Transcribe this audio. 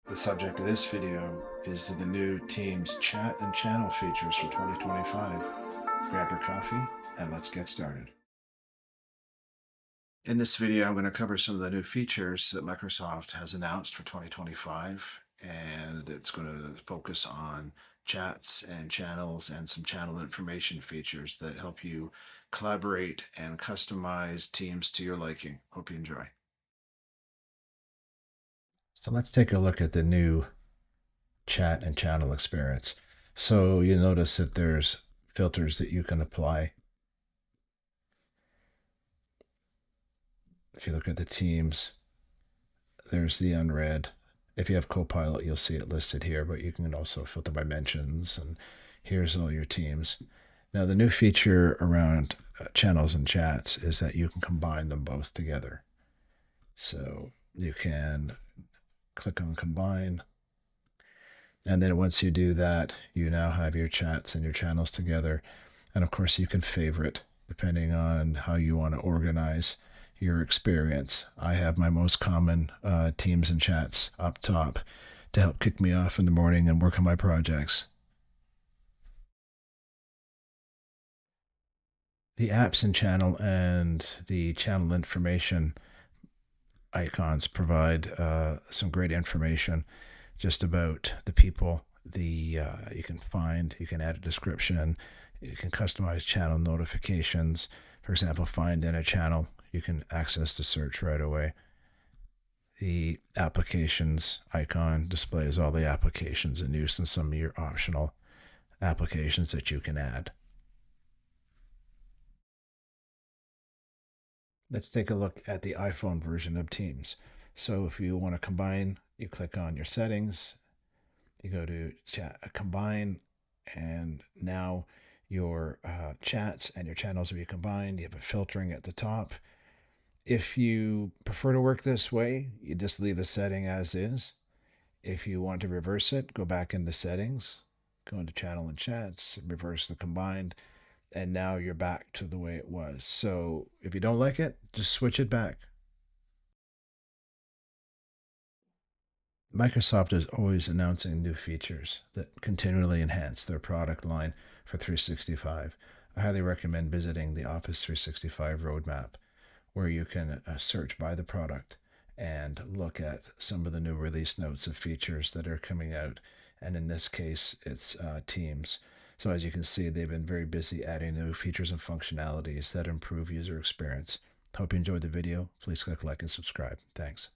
The subject of this video is the new Teams chat and channel features for 2025. Grab your coffee and let's get started. In this video, I'm going to cover some of the new features that Microsoft has announced for 2025, and it's going to focus on chats and channels and some channel information features that help you collaborate and customize Teams to your liking. Hope you enjoy. So let's take a look at the new chat and channel experience. So you notice that there's filters that you can apply. If you look at the teams, there's the unread. If you have Copilot, you'll see it listed here, but you can also filter by mentions, and here's all your teams. Now, the new feature around channels and chats is that you can combine them both together. So you can click on combine, and then once you do that, you now have your chats and your channels together. And of course, you can favorite depending on how you want to organize your experience. I have my most common teams and chats up top to help kick me off in the morning and work on my projects. The apps and channel and the channel information icons provide some great information just about the people. You can add a description, you can customize channel notifications. For example, find in a channel, you can access the search right away. The applications icon displays all the applications in use and some of your optional applications that you can add. Let's take a look at the iPhone version of Teams. So if you want to combine, you click on your settings, you go to combine, and now your chats and your channels will be combined. You have a filtering at the top. If you prefer to work this way, you just leave the setting as is. If you want to reverse it, go back into settings, go into channel and chats, reverse the combined, and now you're back to the way it was. So if you don't like it, just switch it back. Microsoft is always announcing new features that continually enhance their product line for 365. I highly recommend visiting the Office 365 roadmap, where you can search by the product and look at some of the new release notes of features that are coming out. And in this case, it's Teams. So as you can see, they've been very busy adding new features and functionalities that improve user experience. Hope you enjoyed the video. Please click like and subscribe. Thanks.